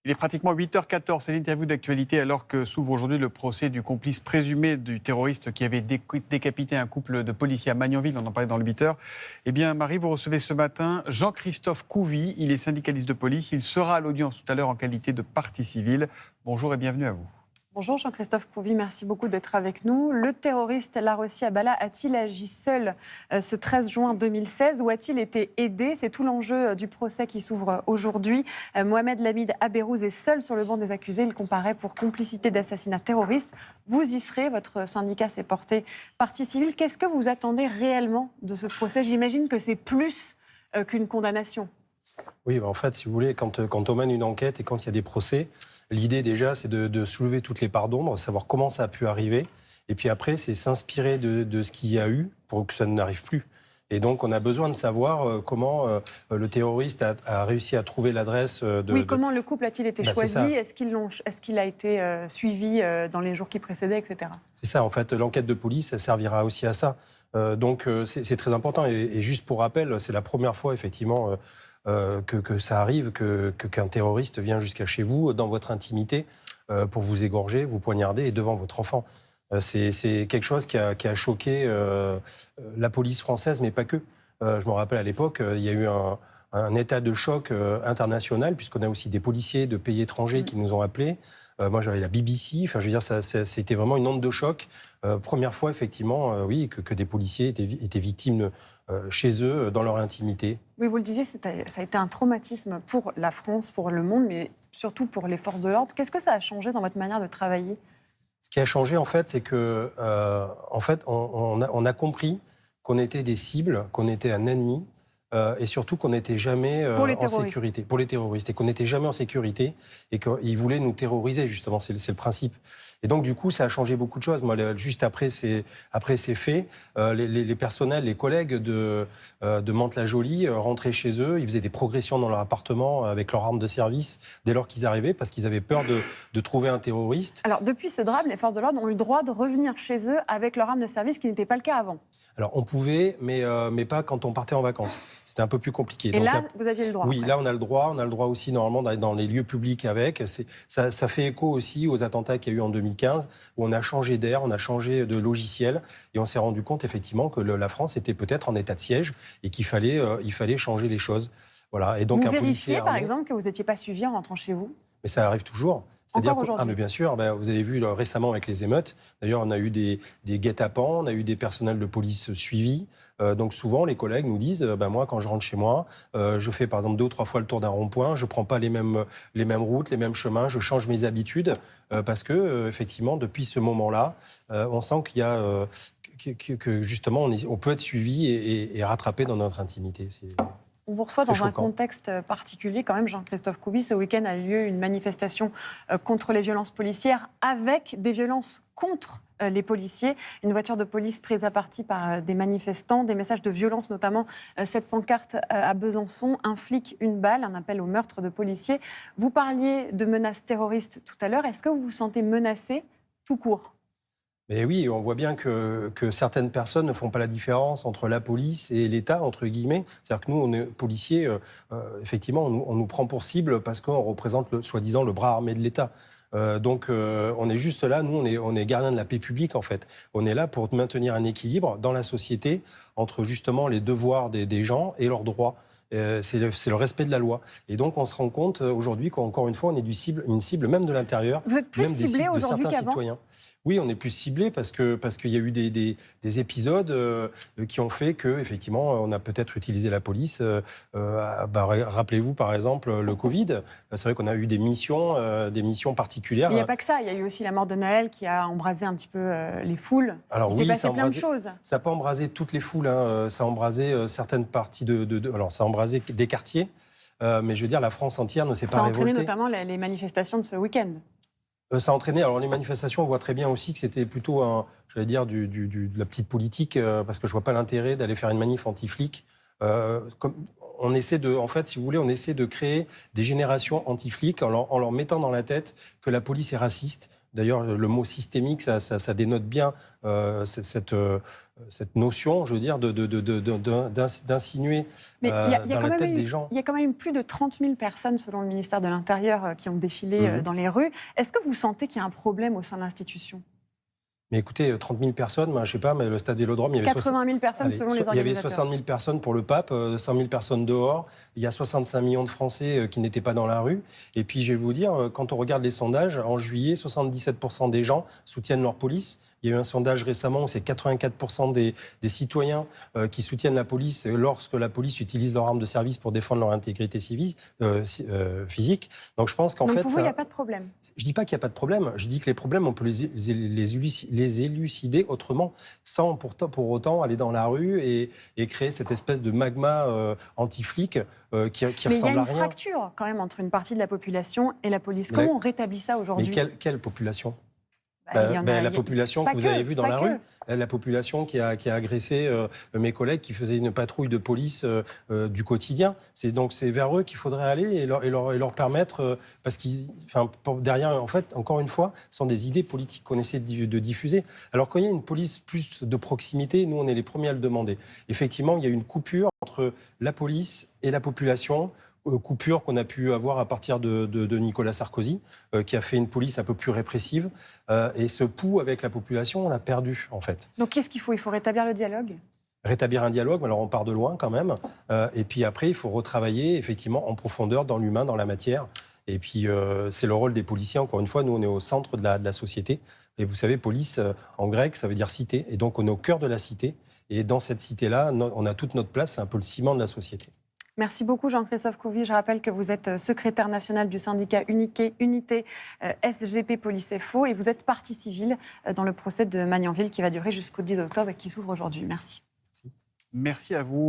Il est pratiquement 8h14, c'est l'interview d'actualité alors que s'ouvre aujourd'hui le procès du complice présumé du terroriste qui avait décapité un couple de policiers à Magnanville, on en parlait dans le 8h. Eh bien Marie, vous recevez ce matin Jean-Christophe Couvi, il est syndicaliste de police, il sera à l'audience tout à l'heure en qualité de partie civile. Bonjour et bienvenue à vous. Bonjour Jean-Christophe Couvi, merci beaucoup d'être avec nous. Le terroriste Larossi Abala a-t-il agi seul ce 13 juin 2016 ou a-t-il été aidé? C'est tout l'enjeu du procès qui s'ouvre aujourd'hui. Mohamed Lamid Aberouz est seul sur le banc des accusés. Il comparaît pour complicité d'assassinat terroriste. Vous y serez, votre syndicat s'est porté partie civile. Qu'est-ce que vous attendez réellement de ce procès? J'imagine que c'est plus qu'une condamnation. Oui, en fait, si vous voulez, quand on mène une enquête et quand il y a des procès, l'idée déjà, c'est de soulever toutes les parts d'ombre, savoir comment ça a pu arriver. Et puis après, c'est s'inspirer de ce qu'il y a eu pour que ça n'arrive plus. Et donc, on a besoin de savoir comment le terroriste a réussi à trouver l'adresse de... Oui, comment le couple a-t-il été choisi? Est-ce qu'il a été suivi dans les jours qui précédaient, etc. C'est ça, en fait, l'enquête de police, ça servira aussi à ça. Donc, c'est très important. Et juste pour rappel, c'est la première fois, effectivement... que ça arrive, qu'un terroriste vient jusqu'à chez vous, dans votre intimité, pour vous égorger, vous poignarder et devant votre enfant. C'est quelque chose qui a choqué la police française, mais pas que. Je me rappelle à l'époque, il y a eu un état de choc international, puisqu'on a aussi des policiers de pays étrangers qui nous ont appelés. Moi, j'avais la BBC. Enfin, je veux dire, c'était vraiment une onde de choc. Première fois, effectivement, oui, que des policiers étaient victimes chez eux, dans leur intimité. Oui, vous le disiez, ça a été un traumatisme pour la France, pour le monde, mais surtout pour les forces de l'ordre. Qu'est-ce que ça a changé dans votre manière de travailler? Ce qui a changé, en fait, c'est que, en fait, on a compris qu'on était des cibles, qu'on était un ennemi. Et surtout qu'on n'était jamais en sécurité pour les terroristes et qu'on n'était jamais en sécurité et qu'ils voulaient nous terroriser, justement, c'est le principe. Et donc du coup ça a changé beaucoup de choses. Moi, juste après ces faits, les personnels, les collègues de Mantes-la-Jolie rentraient chez eux, ils faisaient des progressions dans leur appartement avec leur arme de service dès lors qu'ils arrivaient parce qu'ils avaient peur de trouver un terroriste. Alors depuis ce drame, les forces de l'ordre ont eu le droit de revenir chez eux avec leur arme de service, ce qui n'était pas le cas avant. Alors on pouvait, mais pas quand on partait en vacances. C'était un peu plus compliqué. Et donc, là, vous aviez le droit? Oui, là on a le droit. On a le droit aussi normalement d'aller dans les lieux publics avec. Ça fait écho aussi aux attentats qu'il y a eu en 2015, où on a changé d'air, on a changé de logiciel, et on s'est rendu compte effectivement que la France était peut-être en état de siège et qu'il fallait, changer les choses. Voilà. Et donc, vous vérifiez par exemple que vous n'étiez pas suivi en rentrant chez vous? Mais ça arrive toujours. Encore aujourd'hui? Mais bien sûr, vous avez vu récemment avec les émeutes, d'ailleurs on a eu des guet-apens, on a eu des personnels de police suivis. Donc souvent les collègues nous disent, moi quand je rentre chez moi, je fais par exemple 2 ou 3 fois le tour d'un rond-point, je ne prends pas les mêmes routes, les mêmes chemins, je change mes habitudes, parce que effectivement depuis ce moment-là, on sent qu'il y a, que justement on peut être suivi et rattrapé dans notre intimité. On vous reçoit dans un contexte particulier quand même, Jean-Christophe Couvi. Ce week-end a lieu une manifestation contre les violences policières avec des violences contre les policiers. Une voiture de police prise à partie par des manifestants, des messages de violence, notamment cette pancarte à Besançon, un flic, une balle, un appel au meurtre de policiers. Vous parliez de menaces terroristes tout à l'heure. Est-ce que vous vous sentez menacé tout court? Mais oui, on voit bien que certaines personnes ne font pas la différence entre la police et l'État, entre guillemets. C'est-à-dire que nous, on est policiers, effectivement, on nous prend pour cible parce qu'on représente, soi-disant, le bras armé de l'État. Donc, on est juste là, nous, on est gardiens de la paix publique, en fait. On est là pour maintenir un équilibre dans la société entre, justement, les devoirs des gens et leurs droits. C'est le respect de la loi. Et donc, on se rend compte aujourd'hui qu'encore une fois, on est une cible même de l'intérieur. Vous êtes plus même ciblé aujourd'hui qu'avant? Citoyens. Oui, on est plus ciblé parce qu'il y a eu des épisodes qui ont fait qu'effectivement, on a peut-être utilisé la police. Rappelez-vous, par exemple, le Covid. C'est vrai qu'on a eu des missions particulières. Mais il n'y a pas que ça. Il y a eu aussi la mort de Naël qui a embrasé un petit peu les foules. Alors, il s'est passé plein de choses. Ça n'a pas embrasé toutes les foules. Ça a embrasé certaines parties alors, ça a embrasé des quartiers. Mais je veux dire, la France entière ne s'est pas révoltée. Ça a entraîné notamment les manifestations de ce week-end. Ça a entraîné. Alors les manifestations, on voit très bien aussi que c'était plutôt, de la petite politique, parce que je vois pas l'intérêt d'aller faire une manif anti-flic. On essaie en fait, si vous voulez, on essaie de créer des générations anti-flics en leur mettant dans la tête que la police est raciste, D'ailleurs, le mot systémique, ça dénote bien cette notion, je veux dire, d'insinuer dans la tête des gens. Il y a quand même plus de 30 000 personnes, selon le ministère de l'Intérieur, qui ont défilé dans les rues. Est-ce que vous sentez qu'il y a un problème au sein de l'institution ? Mais écoutez, 30 000 personnes, je ne sais pas, mais le stade Vélodrome, il y avait 80 000 personnes selon les organisateurs. Il y avait 60 000 personnes pour le pape, 100 000 personnes dehors. Il y a 65 millions de Français qui n'étaient pas dans la rue. Et puis, je vais vous dire, quand on regarde les sondages, en juillet, 77% des gens soutiennent leur police. Il y a eu un sondage récemment où c'est 84% des citoyens qui soutiennent la police lorsque la police utilise leur arme de service pour défendre leur intégrité physique. Donc je pense qu'en fait... pour vous, il n'y a pas de problème. Je ne dis pas qu'il n'y a pas de problème. Je dis que les problèmes, on peut les élucider autrement, sans pour autant aller dans la rue et créer cette espèce de magma anti-flic qui ressemble à rien. Mais il y a une fracture quand même entre une partie de la population et la police. Comment on rétablit ça aujourd'hui ? Mais quelle population ? La population que vous avez vue dans la rue, la population qui a agressé mes collègues qui faisaient une patrouille de police du quotidien. C'est vers eux qu'il faudrait aller et leur permettre, parce qu'ils, derrière, en fait, encore une fois, ce sont des idées politiques qu'on essaie de diffuser. Alors quand il y a une police plus de proximité, nous on est les premiers à le demander. Effectivement, il y a une coupure entre la police et la population. Coupure qu'on a pu avoir à partir de Nicolas Sarkozy, qui a fait une police un peu plus répressive. Et ce pouls avec la population, on l'a perdu, en fait. Donc qu'est-ce qu'il faut ? Il faut rétablir le dialogue ? Rétablir un dialogue, alors on part de loin quand même. Et puis après, il faut retravailler effectivement en profondeur dans l'humain, dans la matière. Et puis c'est le rôle des policiers, encore une fois, nous on est au centre de la société. Et vous savez, police, en grec, ça veut dire cité. Et donc on est au cœur de la cité. Et dans cette cité-là, on a toute notre place, c'est un peu le ciment de la société. Merci beaucoup Jean-Christophe Couvi. Je rappelle que vous êtes secrétaire national du syndicat Unité SGP Police FO et vous êtes partie civile dans le procès de Magnanville qui va durer jusqu'au 10 octobre et qui s'ouvre aujourd'hui. Merci. Merci à vous.